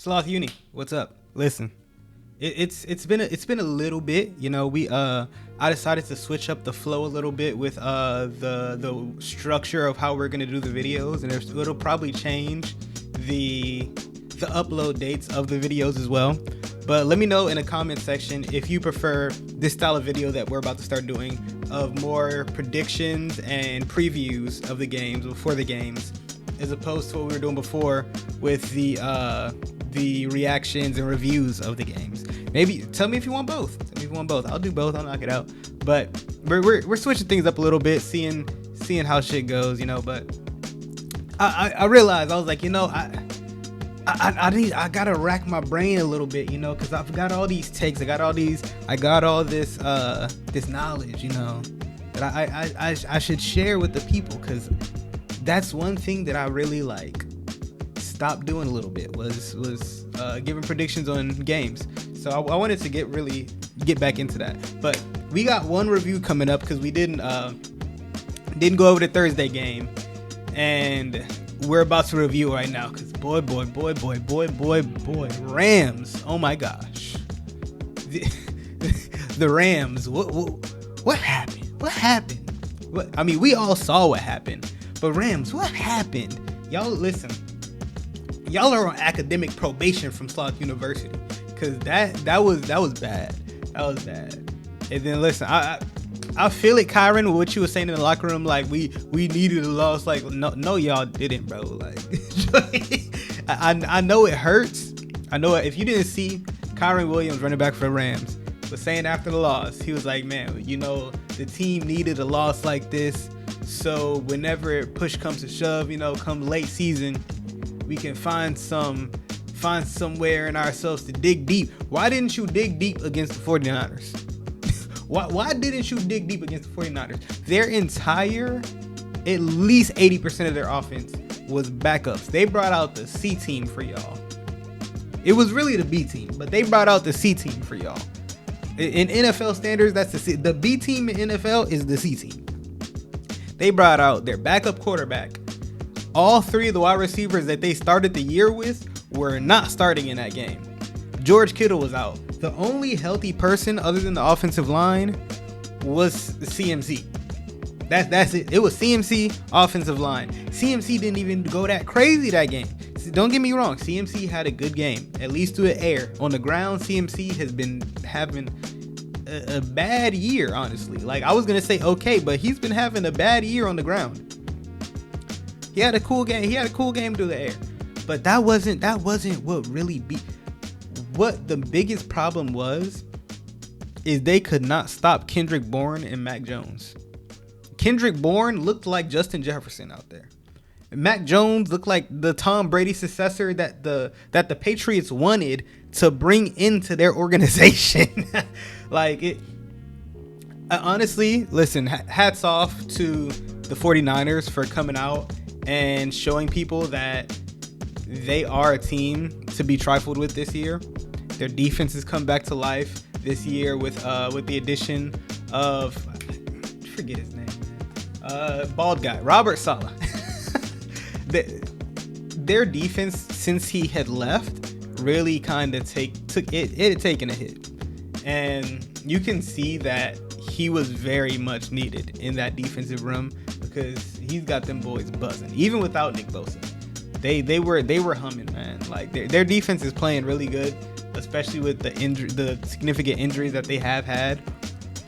Sloth Uni, what's up? Listen, it's been a little bit. You know, I decided to switch up the flow a little bit with the structure of how we're gonna do the videos, and it'll probably change the upload dates of the videos as well. But let me know in the comment section if you prefer this style of video that we're about to start doing, of more predictions and previews of the games before the games, as opposed to what we were doing before with the reactions and reviews of the games. Maybe tell me if you want both. I'll do both. I'll knock it out. But we're switching things up a little bit, seeing how shit goes, you know. But I realized, I was like, you know, I gotta rack my brain a little bit, you know, because I've got all these takes, I got all this knowledge, you know, that I should share with the people, because that's one thing that I really stopped doing a little bit was giving predictions on games. So I wanted to get back into that. But we got one review coming up because we didn't go over the Thursday game, and we're about to review right now because boy, Rams. Oh my gosh. The Rams. What happened? I mean, we all saw what happened. But Rams, what happened? Y'all listen. Y'all are on academic probation from Sloth University, because that was bad. That was bad. And then listen, I feel it, Kyron, with what you were saying in the locker room. Like we needed a loss. Like no, y'all didn't, bro. Like I know it hurts. I know if you didn't see Kyron Williams, running back for the Rams, was saying after the loss, he was like, man, you know, the team needed a loss like this. So whenever push comes to shove, you know, come late season, we can find somewhere in ourselves to dig deep. Why didn't you dig deep against the 49ers? Why didn't you dig deep against the 49ers? Their entire, at least 80% of their offense was backups. They brought out the C team for y'all. It was really the B team, but they brought out the C team for y'all. In NFL standards, that's the C. The B team in NFL is the C team. They brought out their backup quarterback. All three of the wide receivers that they started the year with were not starting in that game. George Kittle was out. The only healthy person other than the offensive line was CMC. That's it. It was CMC, offensive line. CMC didn't even go that crazy that game. Don't get me wrong. CMC had a good game, at least through the air. On the ground, CMC has been having a bad year, honestly. Like, I was going to say okay, but he's been having a bad year on the ground. He had a cool game through the air. But that wasn't what really beat. What the biggest problem was is they could not stop Kendrick Bourne and Mac Jones. Kendrick Bourne looked like Justin Jefferson out there. Mac Jones looked like the Tom Brady successor that the Patriots wanted to bring into their organization. Like it. Honestly, listen, hats off to the 49ers for coming out and showing people that they are a team to be trifled with this year. Their defense has come back to life this year with the addition of, forget his name, bald guy, Robert Saleh. Their defense, since he had left, really kind of it had taken a hit, and you can see that he was very much needed in that defensive room, because he's got them boys buzzing. Even without Nick Bosa, they were humming, man. Like their defense is playing really good, especially with the significant injuries that they have had,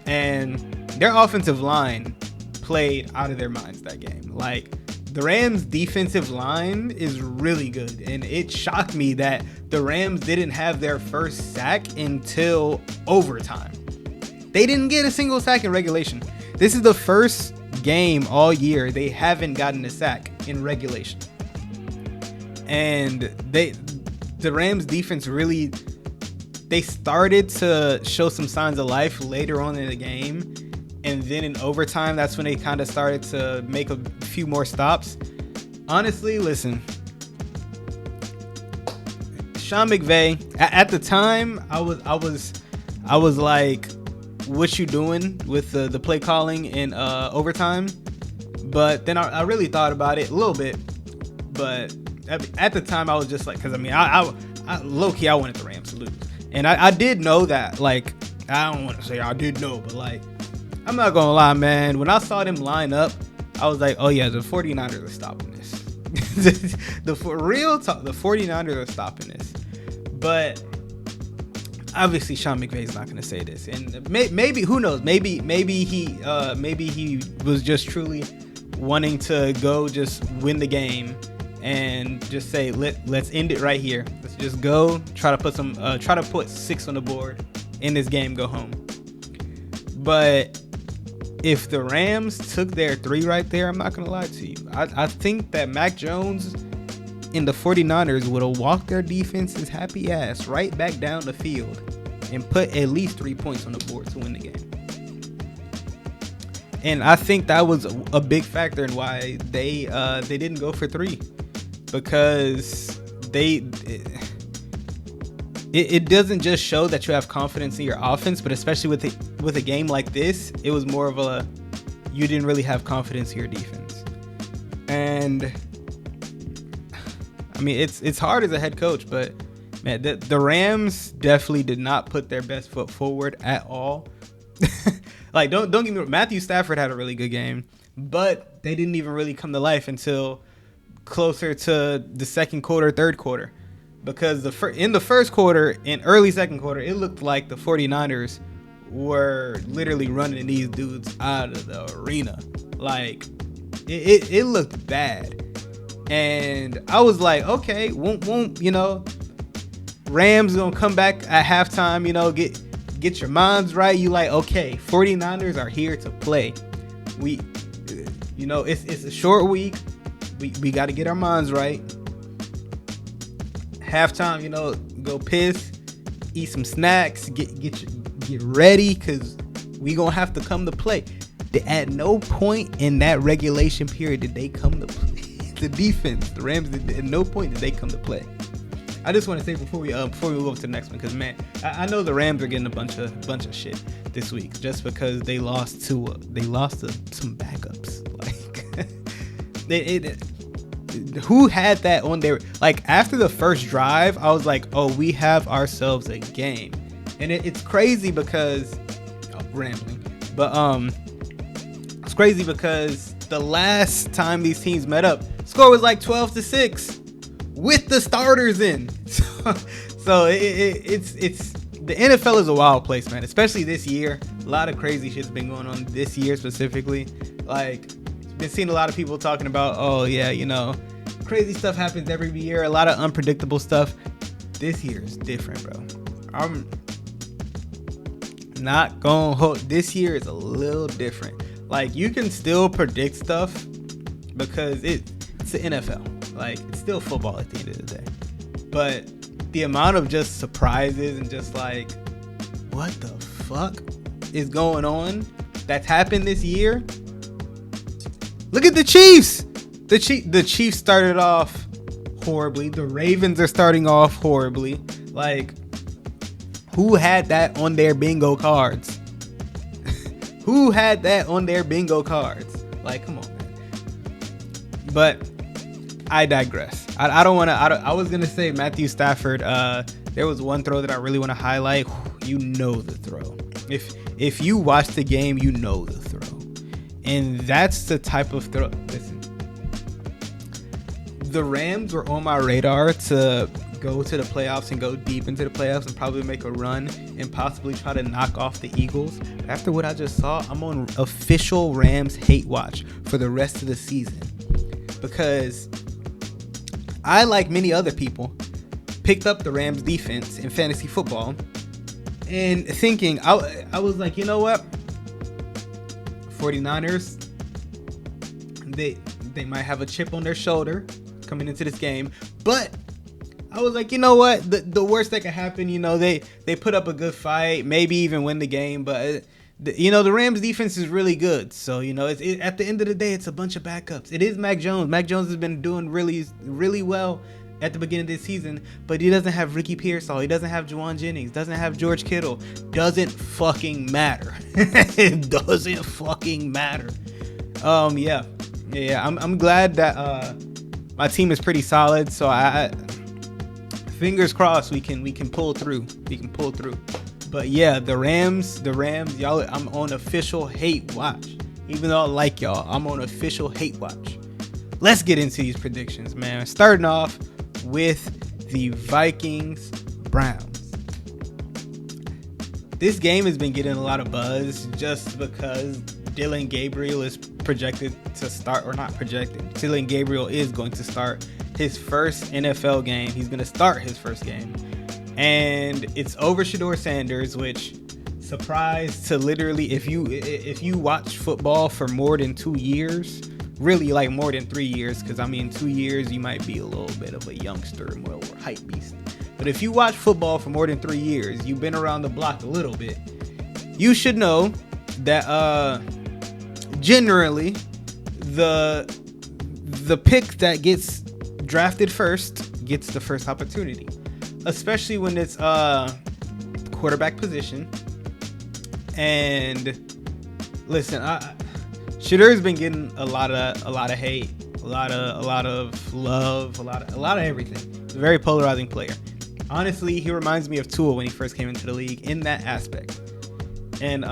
and their offensive line played out of their minds that game. Like, the Rams' defensive line is really good, and it shocked me that the Rams didn't have their first sack until overtime. They didn't get a single sack in regulation. This is the first game all year they haven't gotten a sack in regulation. And the Rams' defense really, they started to show some signs of life later on in the game. And then in overtime, that's when they kind of started to make a few more stops. Honestly, listen, Sean McVay, at the time, I was like, what you doing with the play calling in overtime? But then I really thought about it a little bit. But at the time, I was just like, because I mean, I low-key, I wanted the Rams to lose. And I did know that. Like, I don't want to say I did know, but, like, I'm not going to lie, man. When I saw them line up, I was like, oh, yeah, the 49ers are stopping this. For real talk, the 49ers are stopping this. But obviously, Sean McVay's not going to say this. And maybe, who knows? Maybe he was just truly wanting to go just win the game and just say, let's end it right here. Let's just go try to put 6 on the board in this game, go home. But if the Rams took their 3 right there, I'm not going to lie to you. I think that Mac Jones and the 49ers would have walked their defense's happy ass right back down the field and put at least 3 points on the board to win the game. And I think that was a big factor in why they didn't go for 3, because it doesn't just show that you have confidence in your offense, but especially with a game like this, it was more of a you didn't really have confidence in your defense. And I mean, it's hard as a head coach, but man, the Rams definitely did not put their best foot forward at all. Like, don't get me wrong, Matthew Stafford had a really good game, but they didn't even really come to life until closer to the second quarter, third quarter. Because in the first quarter, in early second quarter, it looked like the 49ers were literally running these dudes out of the arena. Like, it looked bad. And I was like, okay, won't Rams gonna come back at halftime, get your minds right. You like, okay, 49ers are here to play. It's a short week. We got to get our minds right. Halftime, go piss, eat some snacks, get ready, because we gonna have to come to play. At no point in that regulation period did they come to play. The defense, the Rams, at no point did they come to play. I just want to say before we move over to the next one, because man, I know the Rams are getting a bunch of shit this week just because they lost to some backups. Like, who had that on their, like, after the first drive, I was like, oh, we have ourselves a game. And it's crazy because rambling, but it's crazy because the last time these teams met up, score was like 12-6 with the starters in. So it's the NFL is a wild place, man, especially this year. A lot of crazy shit's been going on this year specifically. Like, been seeing a lot of people talking about, oh yeah, crazy stuff happens every year, a lot of unpredictable stuff. This year is different, bro. I'm not gonna hold. This year is a little different. Like, you can still predict stuff because it's the NFL. Like, it's still football at the end of the day. But the amount of just surprises and just like, what the fuck is going on that's happened this year? Look at the Chiefs. The Chiefs started off horribly. The Ravens are starting off horribly. Like, who had that on their bingo cards? Who had that on their bingo cards? Like, come on, man. But I digress. I don't want to. I was gonna say Matthew Stafford. There was one throw that I really want to highlight. The throw. If you watch the game, the throw. And that's the type of throw. Listen, the Rams were on my radar to go to the playoffs and go deep into the playoffs and probably make a run and possibly try to knock off the Eagles. But after what I just saw, I'm on official Rams hate watch for the rest of the season, because I, like many other people, picked up the Rams defense in fantasy football and thinking, I was like, you know what? 49ers, they might have a chip on their shoulder coming into this game, but I was like, you know what? The worst that could happen, they put up a good fight, maybe even win the game, but the Rams defense is really good. So, at the end of the day, it's a bunch of backups. It is Mac Jones. Mac Jones has been doing really, really well at the beginning of this season, but he doesn't have Ricky Pearsall. He doesn't have Juwan Jennings. Doesn't have George Kittle. Doesn't fucking matter. It doesn't fucking matter. Yeah. I'm glad that my team is pretty solid. So I fingers crossed we can pull through. We can pull through. But yeah, the Rams, y'all, I'm on official hate watch. Even though I like y'all, I'm on official hate watch. Let's get into these predictions, man. Starting off with the Vikings Browns. This game has been getting a lot of buzz just because Dillon Gabriel is projected to start, or not projected. Dillon Gabriel is going to start his first NFL game. He's going to start his first game. And it's over Shedeur Sanders, which, surprise to literally, if you watch football for more than 2 years, really like more than 3 years, because I mean 2 years you might be a little bit of a youngster, more hype beast. But if you watch football for more than 3 years, you've been around the block a little bit, you should know that generally the pick that gets drafted first gets the first opportunity, especially when it's quarterback position. And listen, Shedeur's been getting a lot of hate, a lot of love, a lot of everything. He's a very polarizing player. Honestly, he reminds me of Tua when he first came into the league in that aspect. And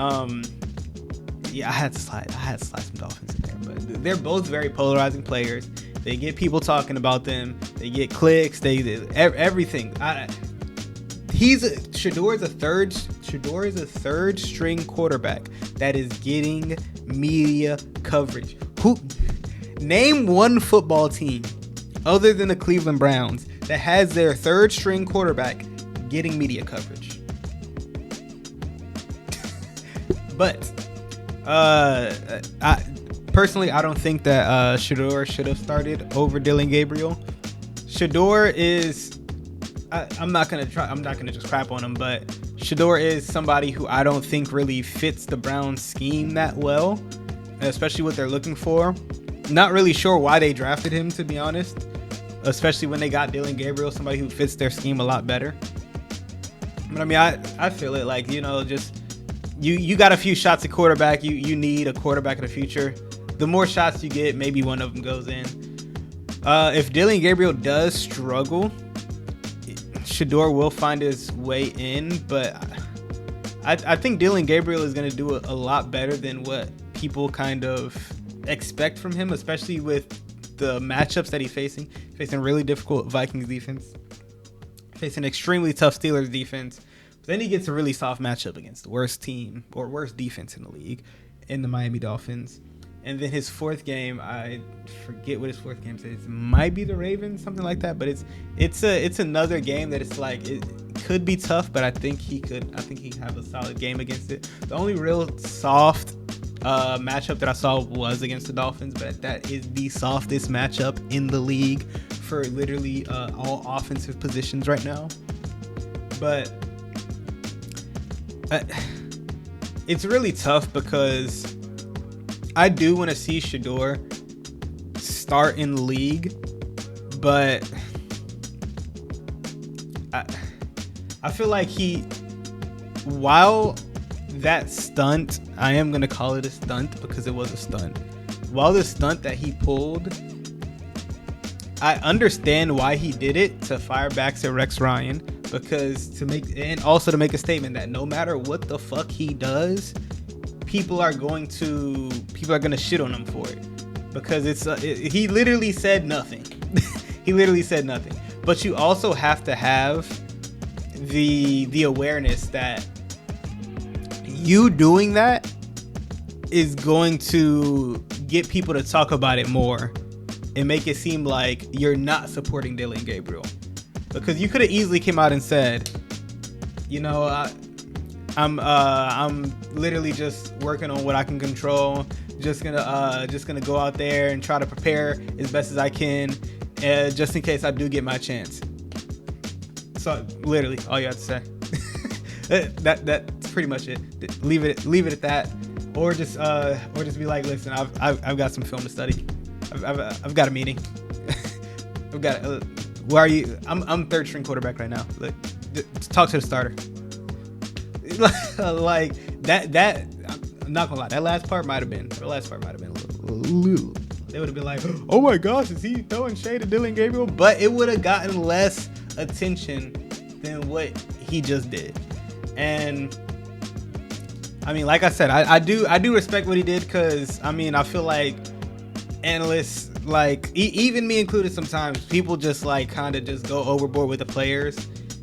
yeah, I had to slide some Dolphins in there, but they're both very polarizing players. They get people talking about them. They get clicks. They everything. Shedeur is a third string quarterback that is getting media coverage. Name one football team other than the Cleveland Browns that has their third string quarterback getting media coverage. But I don't think that Shedeur should have started over Dillon Gabriel. Shedeur is, I'm not gonna just crap on him, but Shedeur is somebody who I don't think really fits the Browns scheme that well, especially what they're looking for. Not really sure why they drafted him, to be honest, especially when they got Dillon Gabriel, somebody who fits their scheme a lot better. But I mean, I feel it like, just you got a few shots at quarterback. You need a quarterback in the future. The more shots you get, maybe one of them goes in. If Dillon Gabriel does struggle, Shedeur will find his way in, but I think Dillon Gabriel is going to do a lot better than what people kind of expect from him, especially with the matchups that he's facing really difficult Vikings defense, facing extremely tough Steelers defense. Then he gets a really soft matchup against the worst team or worst defense in the league, in the Miami Dolphins. And then his fourth game, I forget what his fourth game says. It might be the Ravens, something like that. But it's another game that it's like it could be tough, but I think he have a solid game against it. The only real soft matchup that I saw was against the Dolphins, but that is the softest matchup in the league for literally all offensive positions right now. But it's really tough because I do want to see Shedeur start in the league, but I feel like while that stunt, I am going to call it a stunt because it was a stunt. While the stunt that he pulled, I understand why he did it, to fire back to Rex Ryan, because to make a statement that no matter what the fuck he does, people are going to shit on him for it, because he literally said nothing. He literally said nothing. But you also have to have the awareness that you doing that is going to get people to talk about it more and make it seem like you're not supporting Dillon Gabriel. Because you could have easily came out and said, I'm literally just working on what I can control. Just gonna go out there and try to prepare as best as I can, just in case I do get my chance. So literally, all you have to say. That's pretty much it. Leave it at that, or just be like, listen, I've got some film to study. I've got a meeting. I've got. Where are you? I'm third string quarterback right now. Talk to the starter. Like that. I'm not gonna lie. That last part might have been a little. They would have been like, oh my gosh, is he throwing shade at Dillon Gabriel? But it would have gotten less attention than what he just did. And I mean, like I said, I do respect what he did, because I mean, I feel like analysts, like even me included, sometimes people just like kind of just go overboard with the players,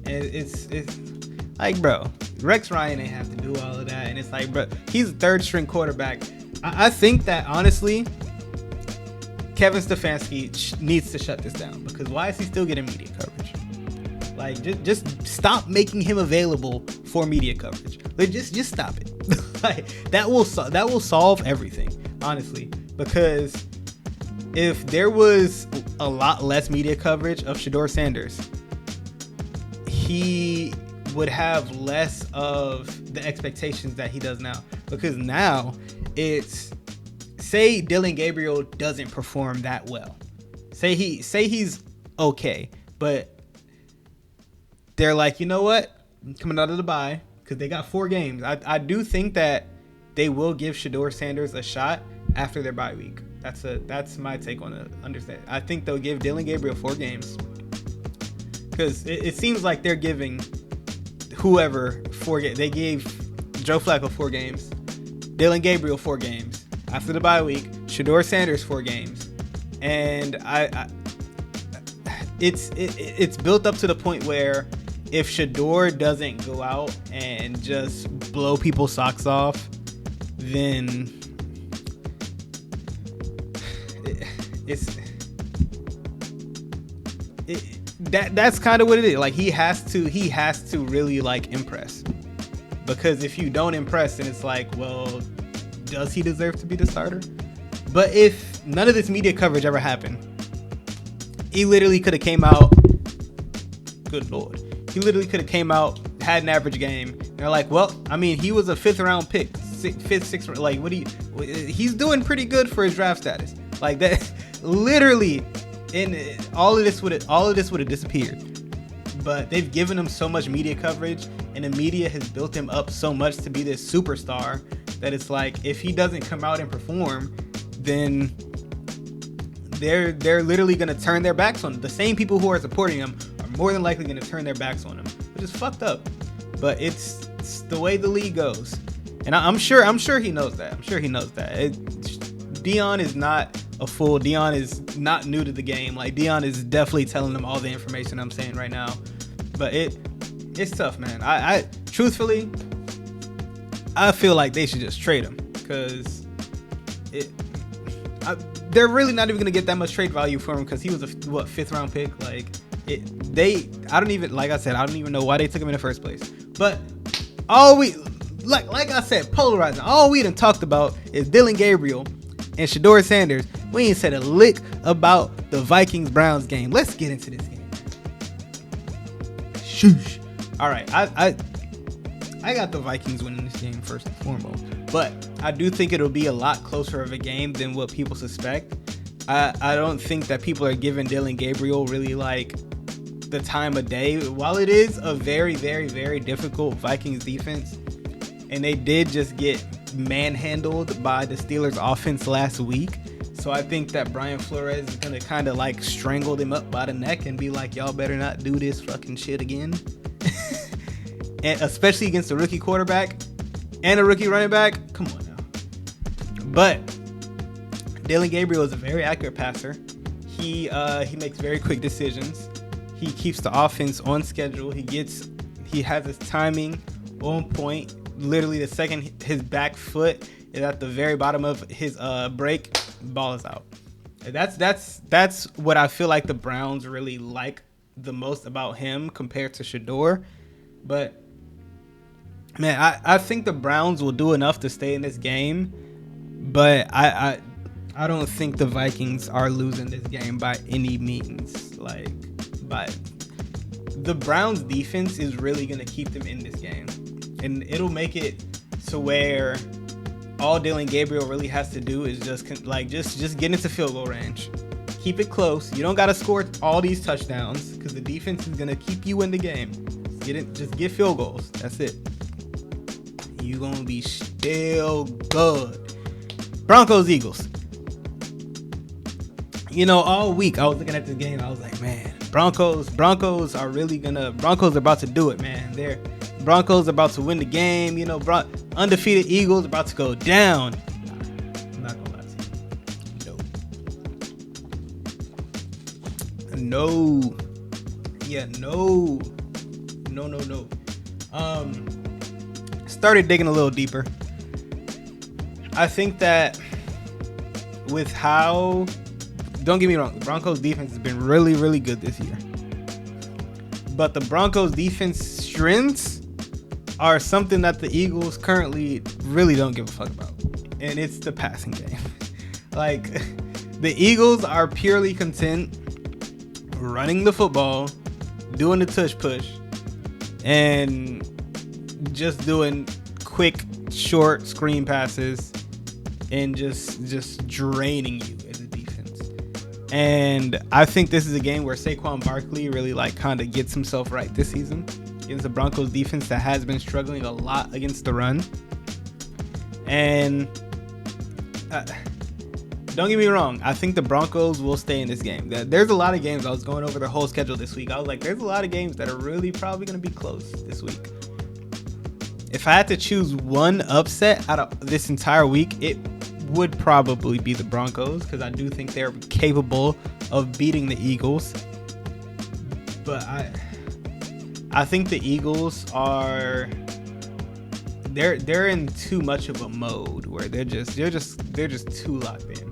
and it's like, bro, Rex Ryan ain't have to do all of that. And it's like, bro, he's a third string quarterback. I think that honestly, Kevin Stefanski needs to shut this down, because why is he still getting media coverage? Like, just stop making him available for media coverage. Like, just stop it. Like, that will solve everything, honestly, because if there was a lot less media coverage of Shedeur Sanders, he would have less of the expectations that he does now. Because now it's, say Dillon Gabriel doesn't perform that well. Say he's okay, but they're like, you know what? Coming out of the bye, because they got 4 games. I do think that they will give Shedeur Sanders a shot after their bye week. That's my take on it. Understand? I think they'll give Dillon Gabriel 4 games, because it seems like they're giving whoever 4 games. They gave Joe Flacco 4 games, Dillon Gabriel 4 games. After the bye week, Shedeur Sanders 4 games, and it's built up to the point where if Shedeur doesn't go out and just blow people's socks off, then that's kind of what it is. Like, he has to really like impress, because if you don't impress, then it's like, well, does he deserve to be the starter? But if none of this media coverage ever happened, he literally could have came out. Good Lord. He literally could have came out, had an average game. And they're like, well, I mean, he was a 5th round pick, 6th, like, he's doing pretty good for his draft status. Like that, literally, and all of this would have disappeared. But they've given him so much media coverage, and the media has built him up so much to be this superstar, that it's like, if he doesn't come out and perform, then they're literally going to turn their backs on him. The same people who are supporting him are more than likely going to turn their backs on him, which is fucked up. But it's the way the league goes, and I'm sure he knows that. Deion is not a fool. Deion is not new to the game. Like, Deion is definitely telling them all the information I'm saying right now. But it's tough, man. I truthfully, I feel like they should just trade him, because they're really not even gonna get that much trade value for him, because he was a 5th round pick. Like, I don't even know why they took him in the first place. But like I said, polarizing. All we done talked about is Dillon Gabriel and Shedeur Sanders. We ain't said a lick about the Vikings-Browns game. Let's get into this game. Shoosh. All right, I got the Vikings winning this game first and foremost, but I do think it'll be a lot closer of a game than what people suspect. I don't think that people are giving Dillon Gabriel really like the time of day. While it is a very, very, very difficult Vikings defense, and they did just get manhandled by the Steelers offense last week. So I think that Brian Flores is going to kind of like strangle them up by the neck and be like, y'all better not do this fucking shit again. And especially against a rookie quarterback and a rookie running back. Come on now. But Dillon Gabriel is a very accurate passer. He makes very quick decisions. He keeps the offense on schedule. He has his timing on point. Literally, the second his back foot is at the very bottom of his break, ball is out. That's what I feel like the Browns really like the most about him compared to Shedeur. But man, I think the Browns will do enough to stay in this game. But I don't think the Vikings are losing this game by any means. But the Browns defense is really gonna keep them in this game. And it'll make it to where all Dillon Gabriel really has to do is just get into field goal range. Keep it close. You don't got to score all these touchdowns, because the defense is going to keep you in the game. Just get field goals. That's it. You're going to be still good. Broncos, Eagles. You know, all week I was looking at this game. I was like, man, Broncos are about to do it, man. Broncos are about to win the game. You know, undefeated Eagles about to go down. I'm not gonna lie to you. No. Yeah, no. Started digging a little deeper. I think that with how, don't get me wrong, the Broncos defense has been really, really good this year. But the Broncos defense strengths are something that the Eagles currently really don't give a fuck about. And it's the passing game. Like, the Eagles are purely content running the football, doing the tush push, and just doing quick, short screen passes and just draining you as a defense. And I think this is a game where Saquon Barkley really kind of gets himself right this season against the Broncos defense that has been struggling a lot against the run. And don't get me wrong, I think the Broncos will stay in this game. There's a lot of games. I was going over their whole schedule this week. I was like, there's a lot of games that are really probably going to be close this week. If I had to choose one upset out of this entire week, it would probably be the Broncos, because I do think they're capable of beating the Eagles. But I think the Eagles are they're in too much of a mode where they're just too locked in.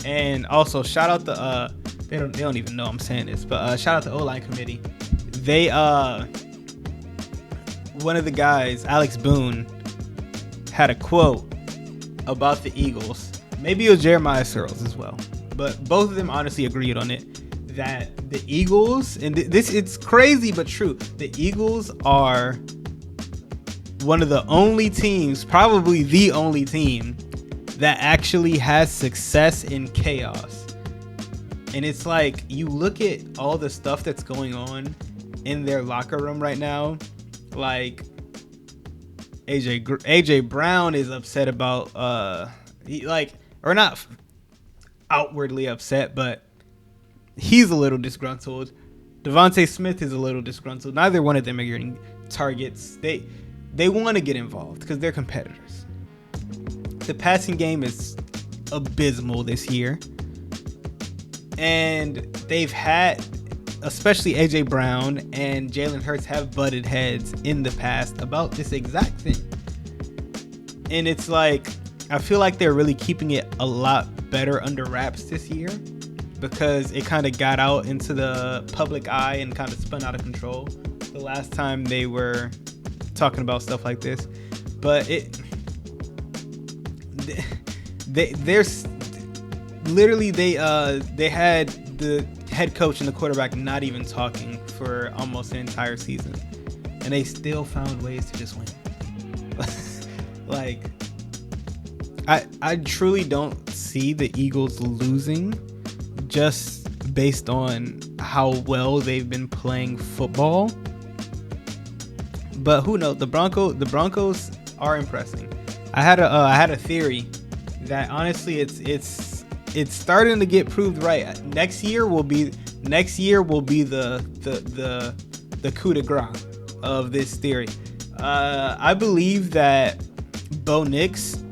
And also shout out the they don't even know I'm saying this, but shout out the O-line committee. They one of the guys, Alex Boone, had a quote about the Eagles. Maybe it was Jeremiah Searles as well, but both of them honestly agreed on it, that the Eagles, and this, it's crazy but true, the Eagles are one of the only teams, probably the only team, that actually has success in chaos. And it's like, you look at all the stuff that's going on in their locker room right now. Like, AJ Brown is upset about or not outwardly upset, but he's a little disgruntled. Devontae Smith is a little disgruntled. Neither one of them are getting targets. They want to get involved because they're competitors. The passing game is abysmal this year, and they've had, especially AJ Brown and Jalen Hurts, have butted heads in the past about this exact thing. And it's like, I feel like they're really keeping it a lot better under wraps this year, because it kind of got out into the public eye and kind of spun out of control the last time they were talking about stuff like this. But there's literally they had the head coach and the quarterback not even talking for almost an entire season, and they still found ways to just win. Like, I truly don't see the Eagles losing just based on how well they've been playing football. But who knows? The Broncos are impressing. I had a theory that honestly it's starting to get proved right. Next year will be the coup de grace of this theory. I believe that Bo Nix,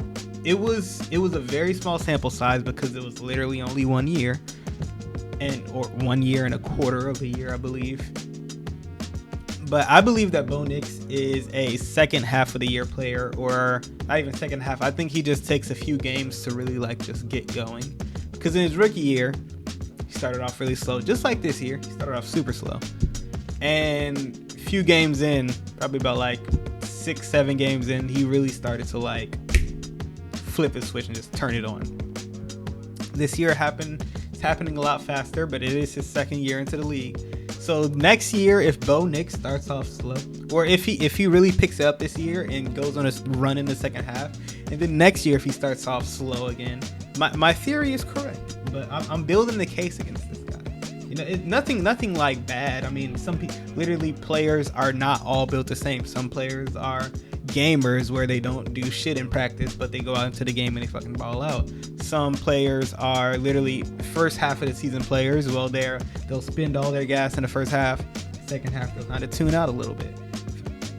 it was a very small sample size because it was literally only 1 year, or 1 year and a quarter of a year, I believe. But I believe that Bo Nix is a second half of the year player, or not even second half. I think he just takes a few games to really just get going. Because in his rookie year, he started off really slow. Just like this year, he started off super slow. And a few games in, probably about 6-7 games in, he really started to flip his switch and just turn it on. This year it's happening a lot faster, but it is his second year into the league. So next year, if Bo Nix starts off slow, or if he really picks it up this year and goes on a run in the second half, and then next year if he starts off slow again, my theory is correct. But I'm building the case against this guy. Nothing bad. I mean, some people, literally, players are not all built the same. Some players are gamers where they don't do shit in practice, but they go out into the game and they fucking ball out. Some players are literally first half of the season players. Well, they'll spend all their gas in the first half. Second half, they'll kind of tune out a little bit.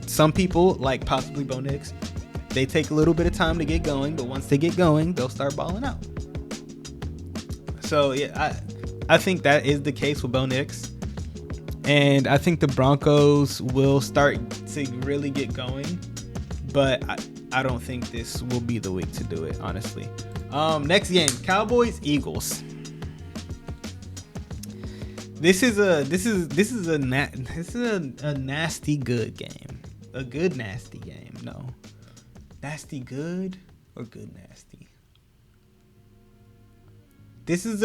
Some people, like possibly Bo Nix, they take a little bit of time to get going, but once they get going, they'll start balling out. So yeah, I think that is the case with Bo Nix. And I think the Broncos will start to really get going, but I don't think this will be the week to do it, honestly. Next game, Cowboys Eagles. This is a nasty good game. A good nasty game. No, nasty good or good nasty. This is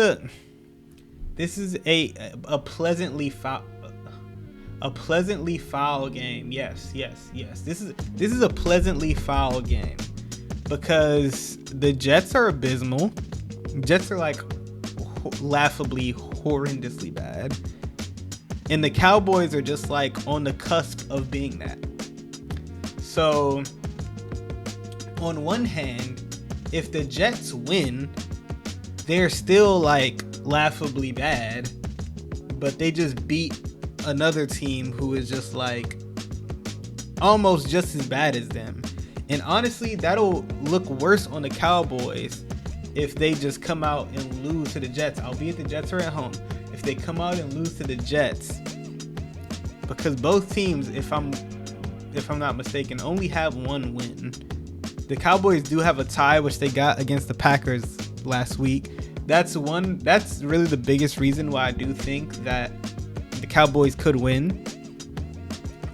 a pleasantly foul. A pleasantly foul game. Yes. This is a pleasantly foul game because the Jets are abysmal. Jets are like laughably, horrendously bad, and the Cowboys are just like on the cusp of being that. So, on one hand, if the Jets win, they're still like laughably bad, but they just beat another team who is just like almost just as bad as them. And honestly, that'll look worse on the Cowboys if they just come out and lose to the Jets, albeit the Jets are at home. If they come out and lose to the Jets, because both teams, if I'm not mistaken, only have one win. The Cowboys do have a tie, which they got against the Packers last week. That's really the biggest reason why I do think that the Cowboys could win,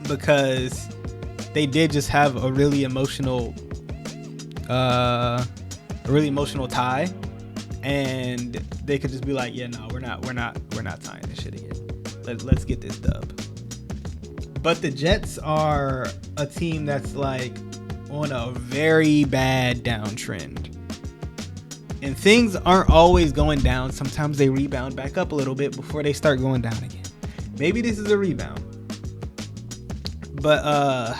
because they did just have a really emotional tie, and they could just be like, yeah, no, we're not tying this shit again. Let's get this dub. But the Jets are a team that's like on a very bad downtrend, and things aren't always going down. Sometimes they rebound back up a little bit before they start going down again. Maybe this is a rebound, but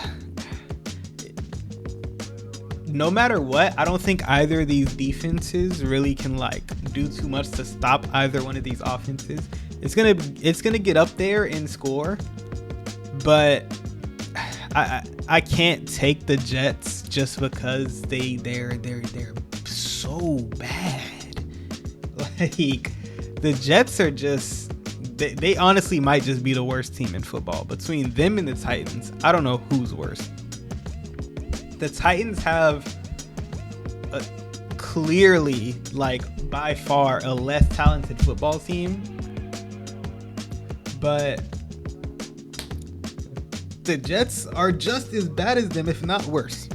no matter what, I don't think either of these defenses really can like do too much to stop either one of these offenses. It's gonna get up there and score, but I can't take the Jets just because they're so bad. Like, the Jets are just, they honestly might just be the worst team in football. Between them and the Titans, I don't know who's worse. The Titans have clearly, like, by far a less talented football team, but the Jets are just as bad as them, if not worse.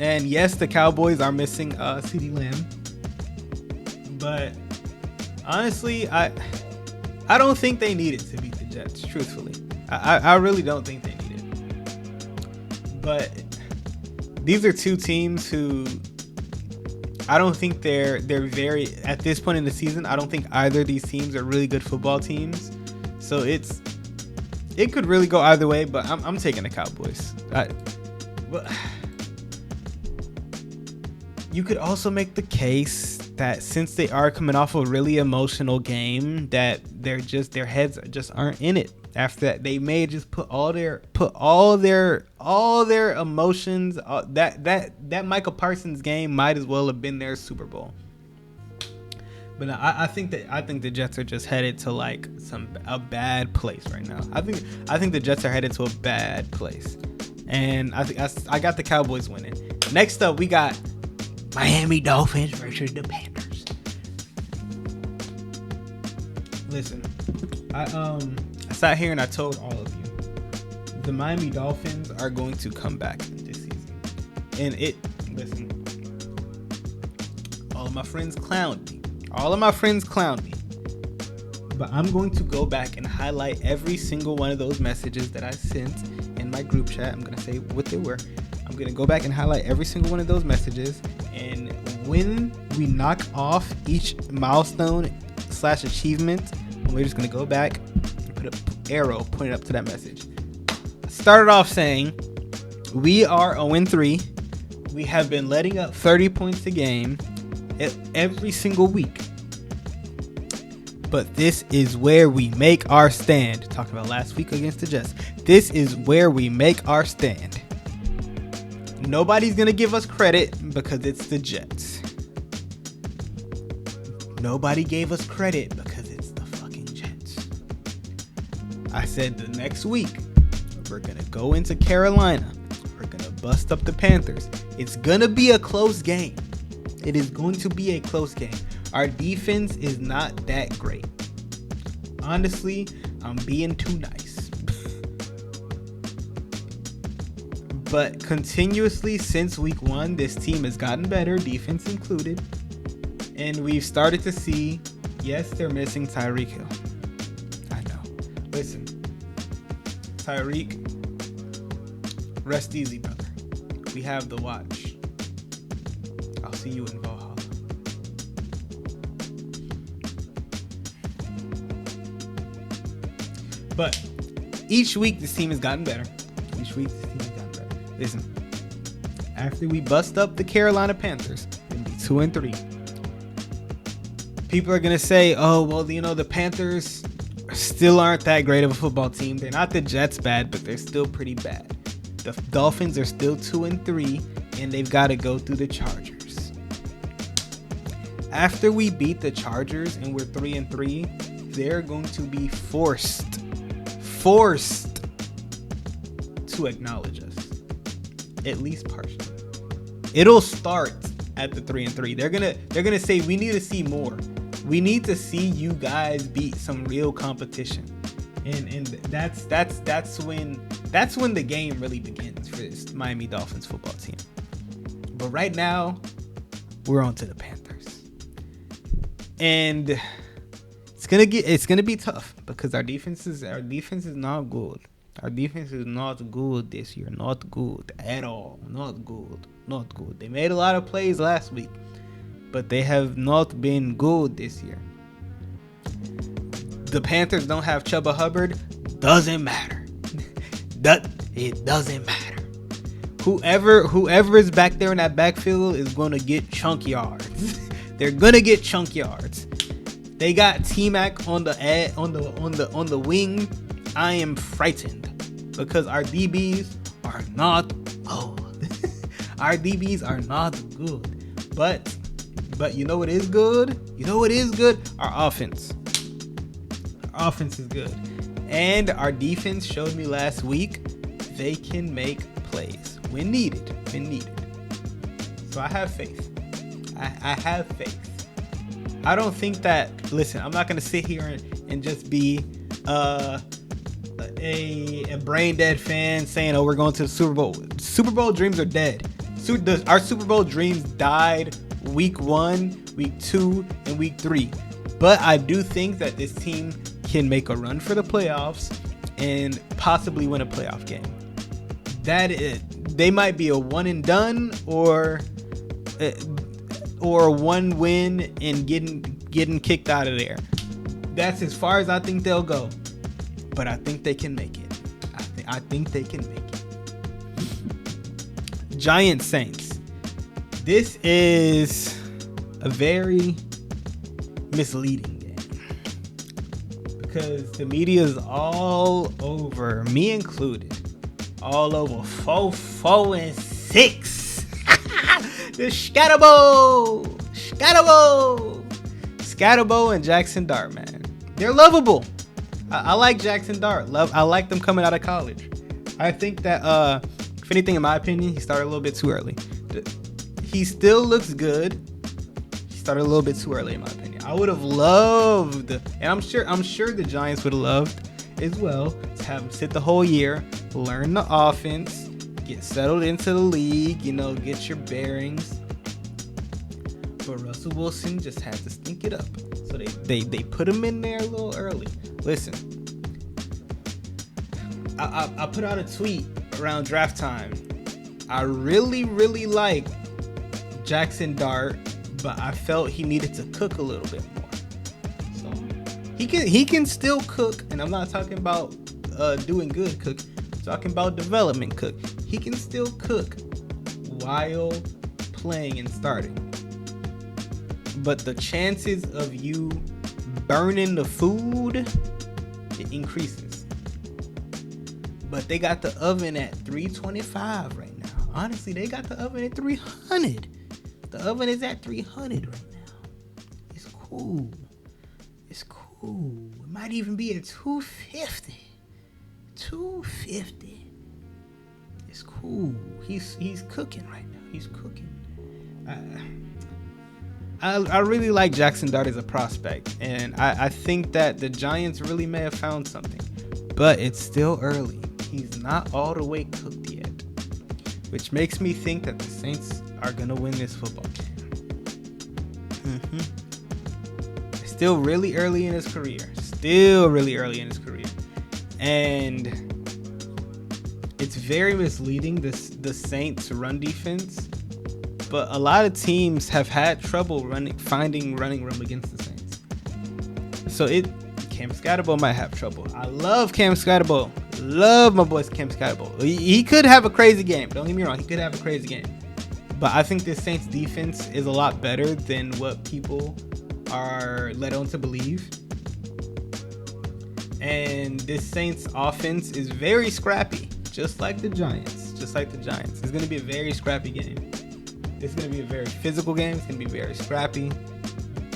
And yes, the Cowboys are missing CeeDee Lamb, but honestly, I don't think they need it to beat the Jets. Truthfully, I really don't think they need it. But these are two teams who I don't think they're very, at this point in the season, I don't think either of these teams are really good football teams. So it could really go either way, but I'm taking the Cowboys. You could also make the case that since they are coming off a really emotional game, that their heads just aren't in it. After that, they may just put all their emotions. That Micah Parsons game might as well have been their Super Bowl. But no, I think the Jets are just headed to like a bad place right now. I think the Jets are headed to a bad place, and I got the Cowboys winning. Next up, we got Miami Dolphins versus the Panthers. Listen, I sat here and I told all of you the Miami Dolphins are going to come back this season, and listen, all of my friends clowned me. But I'm going to go back and highlight every single one of those messages that I sent in my group chat. I'm going to say what they were. I'm going to go back and highlight every single one of those messages. And when we knock off each milestone / achievement, we're just going to go back and put an arrow pointed up to that message. I started off saying We are 0-3. We have been letting up 30 points a game every single week. But this is where we make our stand. Talking about last week against the Jets. This is where we make our stand. Nobody's going to give us credit because it's the Jets. Nobody gave us credit because it's the fucking Jets. I said the next week, we're going to go into Carolina. We're going to bust up the Panthers. It's going to be a close game. It is going to be a close game. Our defense is not that great. Honestly, I'm being too nice. But continuously since week 1, this team has gotten better, defense included. And we've started to see, yes, they're missing Tyreek Hill. I know. Listen, Tyreek, rest easy, brother. We have the watch. I'll see you in Valhalla. But each week, this team has gotten better. Listen, after we bust up the Carolina Panthers, it'll be 2-3. People are going to say, oh, well, the Panthers still aren't that great of a football team. They're not the Jets bad, but they're still pretty bad. The Dolphins are still 2-3, and they've got to go through the Chargers. After we beat the Chargers and we're 3-3, they're going to be forced to acknowledge us. At least partially. It'll start at the 3-3. They're gonna say we need to see more. We need to see you guys beat some real competition, and that's when the game really begins for this Miami Dolphins football team. But right now, we're on to the Panthers, and it's gonna be tough because our defense is not good. Our defense is not good this year. Not good at all. Not good. They made a lot of plays last week, but they have not been good this year. The Panthers don't have Chuba Hubbard. Doesn't matter. It doesn't matter. Whoever is back there in that backfield is going to get chunk yards. They're going to get chunk yards. They got T-Mac on the wing. I am frightened because our DBs are not good. Our DBs are not good. But you know what is good? Our offense. Our offense is good. And our defense showed me last week they can make plays when needed. So I have faith. I have faith. I don't think that, listen, I'm not going to sit here and just be a brain dead fan saying, oh, we're going to the Super Bowl. Super Bowl dreams are dead. Our Super Bowl dreams died week 1, week 2, and week 3. But I do think that this team can make a run for the playoffs and possibly win a playoff game. They might be a one and done or one win and getting kicked out of there. That's as far as I think they'll go. But I think they can make it. I think they can make it. Giants Saints. This is a very misleading game because the media is all over, me included, all over 4-6. The Scatterbo and Jackson Dart, man. They're lovable. I like Jackson Dart. I like them coming out of college. I think that, if anything, in my opinion, he started a little bit too early. He still looks good. He started a little bit too early, in my opinion. I would have loved, and I'm sure the Giants would have loved as well, to have him sit the whole year, learn the offense, get settled into the league, get your bearings. But Russell Wilson just had to stink it up. So they put him in there a little early. Listen, I put out a tweet around draft time. I really, really like Jackson Dart, but I felt he needed to cook a little bit more. So he can still cook, and I'm not talking about doing good cook, Talking about development cook. He can still cook while playing and starting. But the chances of you burning the food, it increases. But they got the oven at 325 right now. Honestly, they got the oven at 300. The oven is at 300 right now. It's cool. It's cool. It might even be at 250. 250. It's cool. He's cooking right now. He's cooking. I really like Jackson Dart as a prospect, and I think that the Giants really may have found something, but it's still early. He's not all the way cooked yet, which makes me think that the Saints are gonna win this football game. Still really early in his career. And it's very misleading, the Saints run defense, but a lot of teams have had trouble finding running room against the Saints. So Cam Scatterbo might have trouble. I love Cam Scatterbo. Love my boy Cam Scatterbo. He could have a crazy game. Don't get me wrong. He could have a crazy game. But I think this Saints defense is a lot better than what people are led on to believe. And this Saints offense is very scrappy, just like the Giants. It's going to be a very scrappy game. It's going to be a very physical game. It's going to be very scrappy.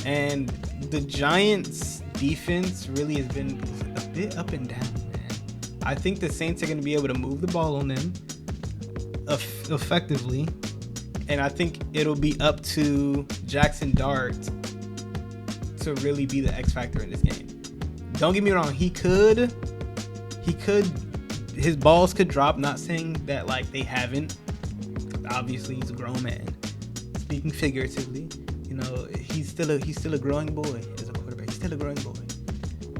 And the Giants defense really has been a bit up and down, man. I think the Saints are going to be able to move the ball on them effectively. And I think it'll be up to Jackson Dart to really be the X factor in this game. Don't get me wrong, his balls could drop, not saying that like they haven't. Obviously he's a grown man. Speaking figuratively, you know, he's still a growing boy as a quarterback. He's still a growing boy.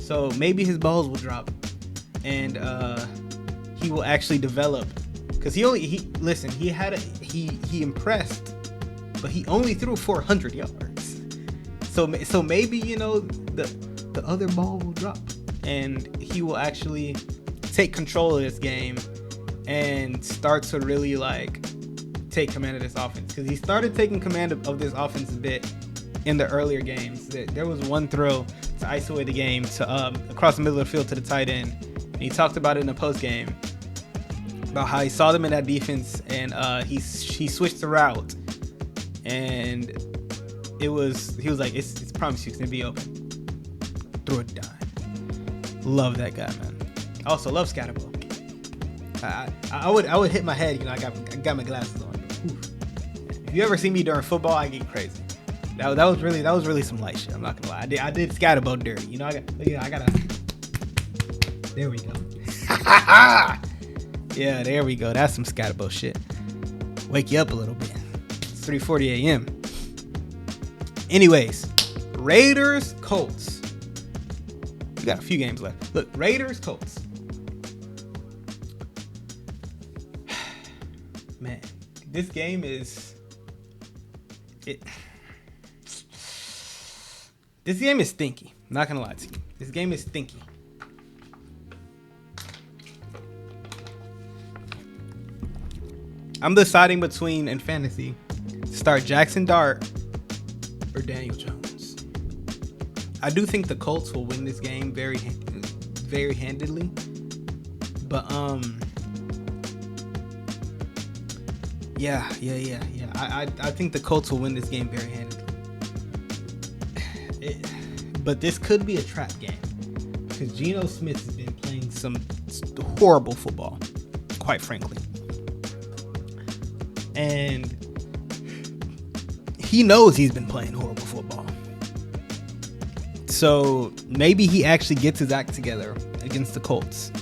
So maybe his balls will drop and he will actually develop. Because he impressed, but he only threw 400 yards. So maybe, you know, the other ball will drop and he will actually take control of this game and start to really like take command of this offense. Because he started taking command of this offense a bit in the earlier games. There was one throw to isolate the game to across the middle of the field to the tight end. And he talked about it in the post game about how he saw them in that defense and he switched the route and he was like, it's promised you, it's gonna be open. Throw a dime. Love that guy, man. Also love Scatterbo. I would hit my head, you know. I got my glasses on. Oof. If you ever see me during football, I get crazy. That was really some light shit. I'm not gonna lie. I did Scatterbo dirty. You know, I gotta. There we go. Yeah, there we go. That's some Scatterbo shit. Wake you up a little bit. It's 3:40 a.m. Anyways, Raiders, Colts. We got a few games left. Look, Raiders, Colts. Man, this game is This game is stinky. I'm not gonna lie to you. This game is stinky. I'm deciding between, in fantasy, start Jackson Dart or Daniel Jones. I do think the Colts will win this game very handedly. But yeah. I think the Colts will win this game very handedly. But this could be a trap game because Geno Smith has been playing some horrible football, quite frankly. And he knows he's been playing horrible football. So maybe he actually gets his act together against the Colts.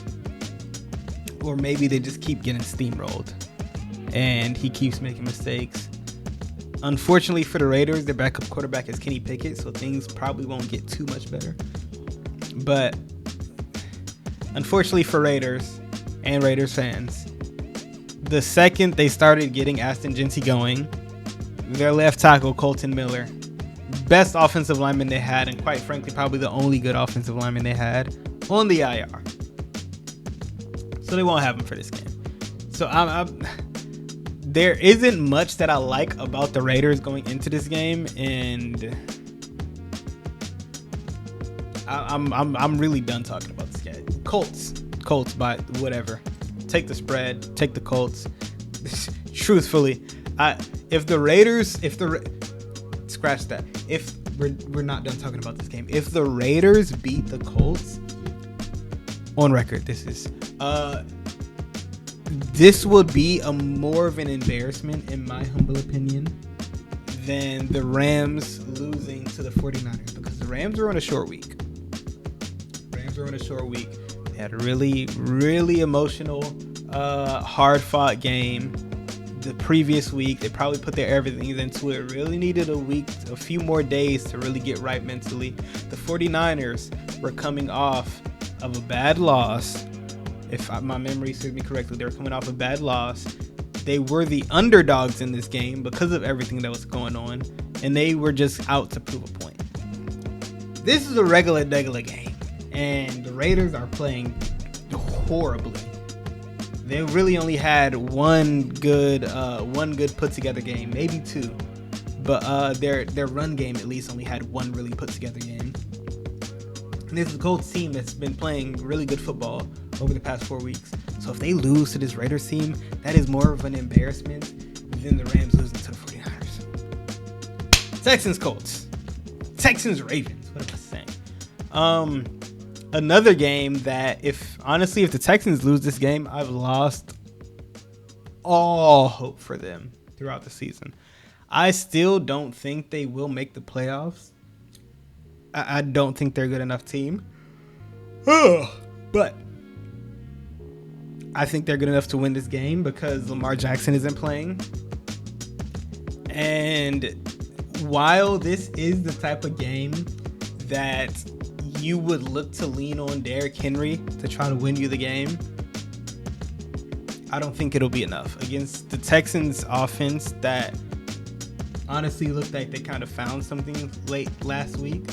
Or maybe they just keep getting steamrolled and he keeps making mistakes. Unfortunately for the Raiders, their backup quarterback is Kenny Pickett, so things probably won't get too much better. But unfortunately for Raiders and Raiders fans, the second they started getting Aston Genty going, their left tackle, Colton Miller, best offensive lineman they had, and quite frankly, probably the only good offensive lineman they had, on the IR. So they won't have him for this game. So there isn't much that I like about the Raiders going into this game, and I'm really done talking about this game. Colts by whatever. Take the spread. Take the Colts. Truthfully, if we're not done talking about this game. If the Raiders beat the Colts, on record, this would be a more of an embarrassment, in my humble opinion, than the Rams losing to the 49ers, because the Rams are on a short week. They had a really, really emotional, hard-fought game the previous week. They probably put their everything into it. Really needed a few more days to really get right mentally. The 49ers were coming off of a bad loss. If my memory serves me correctly, they were coming off a bad loss. They were the underdogs in this game because of everything that was going on, and they were just out to prove a point. This is a regular game, and the Raiders are playing horribly. They really only had one good put together game, maybe two, but their run game at least only had one really put together game. And this is a Colts team that's been playing really good football over the past 4 weeks. So if they lose to this Raiders team, that is more of an embarrassment than the Rams losing to the 49ers. Texans Colts. Texans Ravens. What am I saying? Another game that if the Texans lose this game, I've lost all hope for them throughout the season. I still don't think they will make the playoffs. I don't think they're a good enough team. But I think they're good enough to win this game because Lamar Jackson isn't playing. And while this is the type of game that you would look to lean on Derrick Henry to try to win you the game, I don't think it'll be enough against the Texans offense that honestly looked like they kind of found something late last week,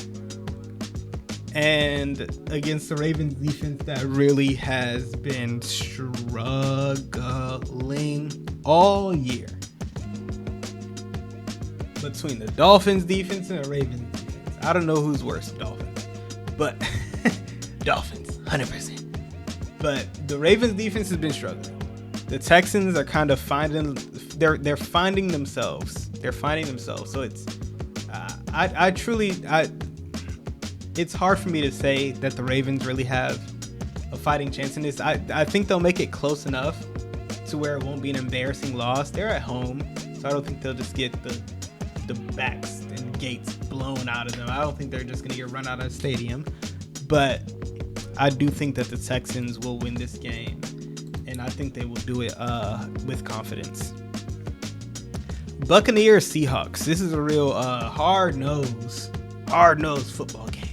and against the Ravens defense that really has been struggling all year. Between the Dolphins defense and the Ravens defense, I don't know who's worse, Dolphins, but Dolphins 100%. But the Ravens defense has been struggling. The Texans are kind of finding themselves. So it's it's hard for me to say that the Ravens really have a fighting chance in this. I think they'll make it close enough to where it won't be an embarrassing loss. They're at home, so I don't think they'll just get the backs and gates blown out of them. I don't think they're just going to get run out of the stadium. But I do think that the Texans will win this game, and I think they will do it with confidence. Buccaneers Seahawks. This is a real hard-nosed football game.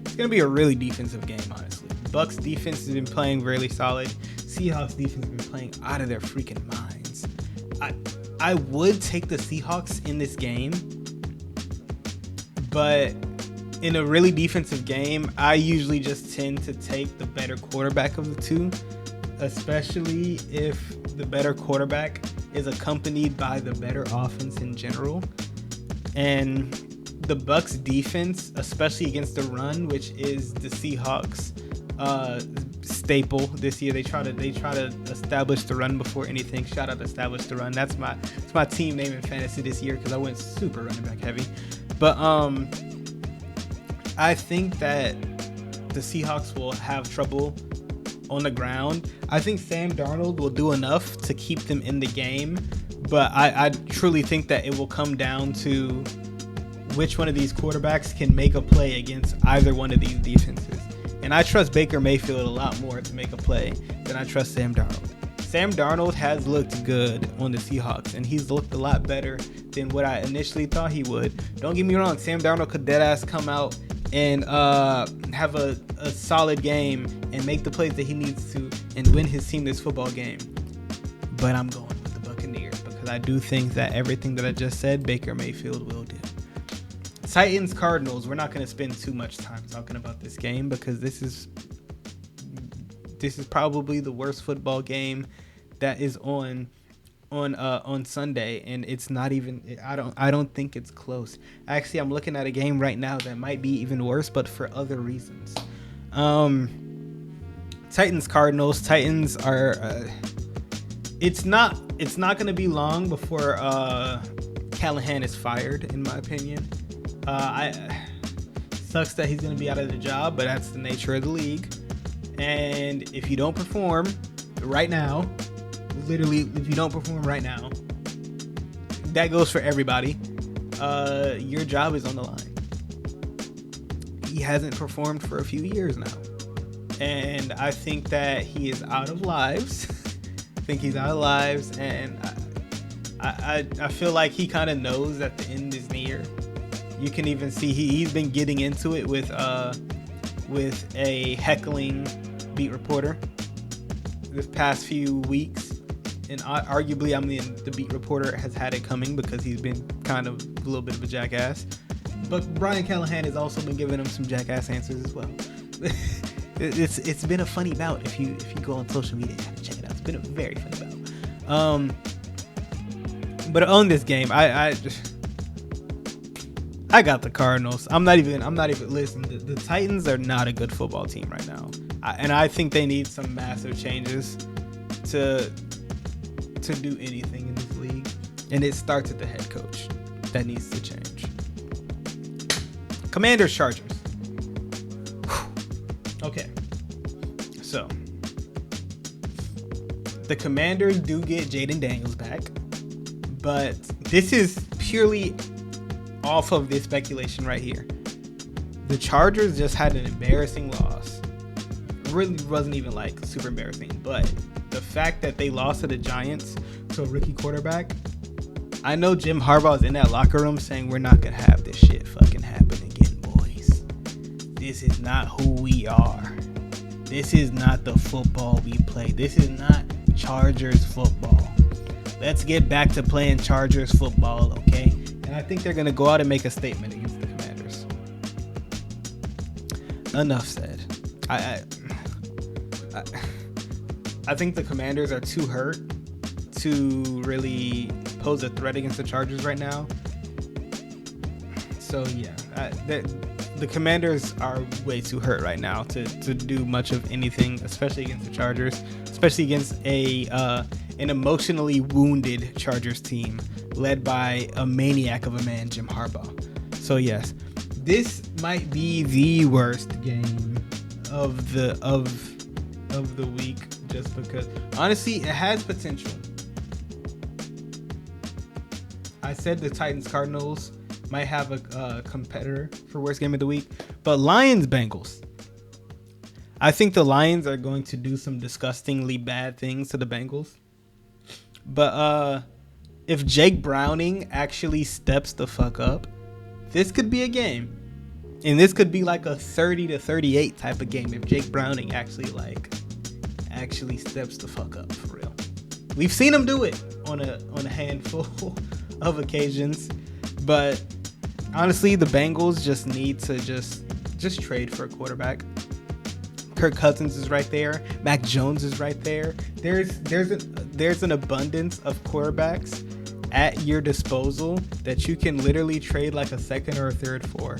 It's going to be a really defensive game, honestly. Bucs defense has been playing really solid. Seahawks defense has been playing out of their freaking minds. I would take the Seahawks in this game, but in a really defensive game, I usually just tend to take the better quarterback of the two, especially if the better quarterback is accompanied by the better offense in general. And the Bucs defense, especially against the run, which is the Seahawks staple this year, they try to establish the run before anything. Shout out to establish the run. That's my team name in fantasy this year because I went super running back heavy. But I think that the Seahawks will have trouble on the ground. I think Sam Darnold will do enough to keep them in the game, but I truly think that it will come down to which one of these quarterbacks can make a play against either one of these defenses. And I trust Baker Mayfield a lot more to make a play than I trust Sam Darnold. Sam Darnold has looked good on the Seahawks, and he's looked a lot better than what I initially thought he would. Don't get me wrong, Sam Darnold could deadass come out and have a solid game and make the plays that he needs to and win his team this football game. But I'm going with the Buccaneers because I do think that everything that I just said, Baker Mayfield will do. Titans Cardinals, we're not going to spend too much time talking about this game because this is This is probably the worst football game that is on Sunday, and it's not even. I don't think it's close. Actually, I'm looking at a game right now that might be even worse, but for other reasons. Titans Cardinals. Titans are. It's not going to be long before Callahan is fired, in my opinion. Sucks that he's going to be out of the job, but that's the nature of the league. And if you don't perform right now, literally, if you don't perform right now, that goes for everybody. Your job is on the line. He hasn't performed for a few years now. And I think that he is out of lives. And I feel like he kind of knows that the end is near. You can even see he's been getting into it with a heckling beat reporter this past few weeks. And arguably, the beat reporter has had it coming because he's been kind of a little bit of a jackass. But Brian Callahan has also been giving him some jackass answers as well. It's been a funny bout. If you go on social media, check it out. It's been a very funny bout. But on this game, I got the Cardinals. I'm not even listening. The Titans are not a good football team right now, and I think they need some massive changes to do anything in this league. And it starts at the head coach. That needs to change. Commanders Chargers. Okay, so the Commanders do get Jaden Daniels back, but this is purely off of this speculation right here. The Chargers just had an embarrassing loss. It really wasn't even like super embarrassing, but the fact that they lost to the Giants to a rookie quarterback, I know Jim Harbaugh's in that locker room saying we're not gonna have this shit fucking happen again, boys. This is not who we are. This is not the football we play. This is not Chargers football. Let's get back to playing Chargers football, okay? And I think they're going to go out and make a statement against the Commanders. Enough said. I think the Commanders are too hurt to really pose a threat against the Chargers right now. So, yeah. The Commanders are way too hurt right now to do much of anything, especially against the Chargers, especially against an emotionally wounded Chargers team led by a maniac of a man, Jim Harbaugh. So yes, this might be the worst game of the week, just because honestly it has potential. I said the Titans Cardinals might have a competitor for worst game of the week, but Lions Bengals. I think the Lions are going to do some disgustingly bad things to the Bengals. But if Jake Browning actually steps the fuck up, this could be a game. And this could be like a 30-38 type of game if Jake Browning actually steps the fuck up for real. We've seen him do it on a handful of occasions, but honestly, the Bengals just need to just trade for a quarterback. Kirk Cousins is right there. Mac Jones is right there. There's an abundance of quarterbacks at your disposal that you can literally trade like a second or a third for.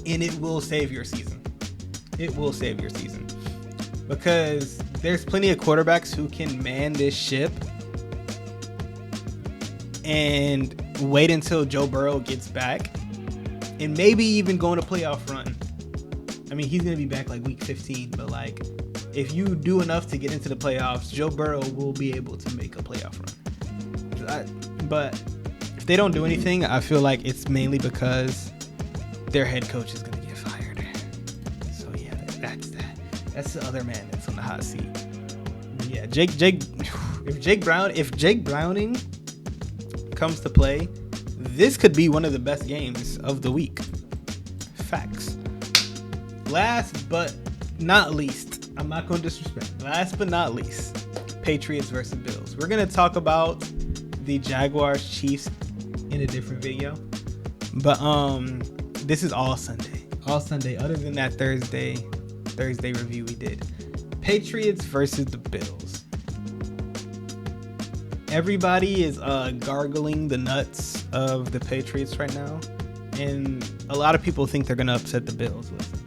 And it will save your season. It will save your season. Because there's plenty of quarterbacks who can man this ship and wait until Joe Burrow gets back and maybe even go on a playoff run. I mean, he's going to be back like week 15, but like if you do enough to get into the playoffs, Joe Burrow will be able to make a playoff run. But if they don't do anything, I feel like it's mainly because their head coach is going to get fired. So yeah, that's that. That's the other man that's on the hot seat. But yeah, if Jake Browning comes to play, this could be one of the best games of the week. Facts. Last but not least, I'm not going to disrespect. Last but not least, Patriots versus Bills. We're going to talk about the Jaguars Chiefs in a different video. But this is all Sunday. All Sunday. Other than that Thursday Thursday review we did. Patriots versus the Bills. Everybody is gargling the nuts of the Patriots right now, and a lot of people think they're gonna upset the Bills. Listen,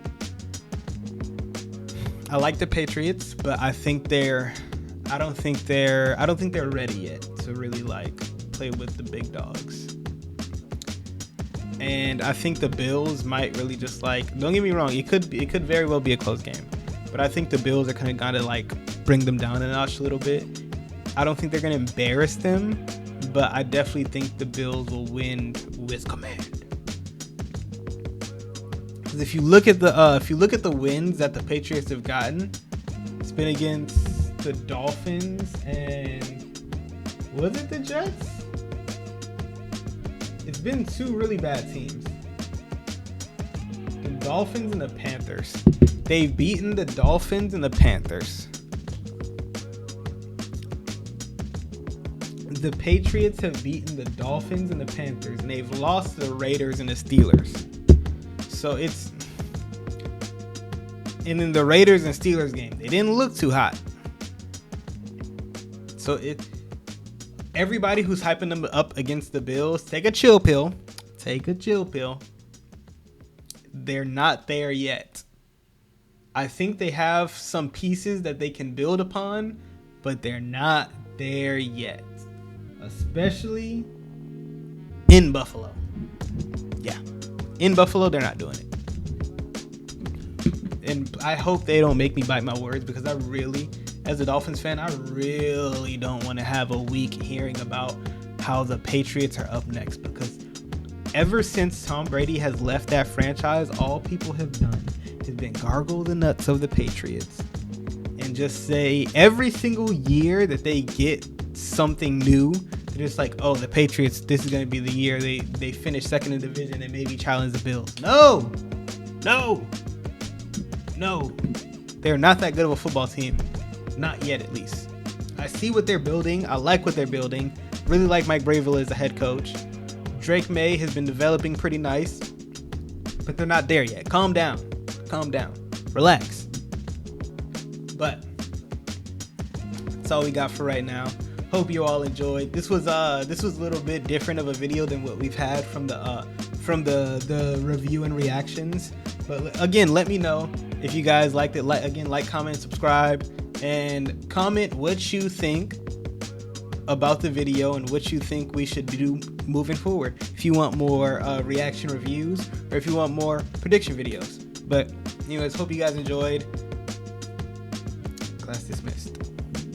I like the Patriots, but I don't think they're ready yet to really like play with the big dogs. And I think the Bills might really just like, don't get me wrong, it could very well be a close game, but I think the Bills are kind of gonna like bring them down a notch a little bit. I don't think they're gonna embarrass them, but I definitely think the Bills will win with command. Because if you look at the wins that the Patriots have gotten, it's been against the Dolphins and was it the Jets? It's been two really bad teams. The Dolphins and the Panthers. They've beaten the Dolphins and the Panthers. The Patriots have beaten the Dolphins and the Panthers, and they've lost the Raiders and the Steelers. So it's... And in the Raiders and Steelers game, they didn't look too hot. So everybody who's hyping them up against the Bills, take a chill pill. Take a chill pill. They're not there yet. I think they have some pieces that they can build upon, but they're not there yet. Especially in Buffalo. Yeah. In Buffalo, they're not doing it. And I hope they don't make me bite my words, because I really, as a Dolphins fan, I really don't want to have a week hearing about how the Patriots are up next, because ever since Tom Brady has left that franchise, all people have done has been gargle the nuts of the Patriots and just say every single year that they get something new, they're just like, oh, the Patriots, this is going to be the year they finish second in the division and maybe challenge the Bills. No. They're not that good of a football team. Not yet, at least. I see what they're building. I like what they're building. Really like Mike Bravel as a head coach. Drake May has been developing pretty nice, but they're not there yet. Calm down. Relax. But that's all we got for right now. Hope you all enjoyed. This was a little bit different of a video than what we've had from the review and reactions. But again, let me know if you guys liked it. Like, comment, subscribe, and comment what you think about the video and what you think we should do moving forward. If you want more reaction reviews, or if you want more prediction videos. But anyways, hope you guys enjoyed. Class dismissed.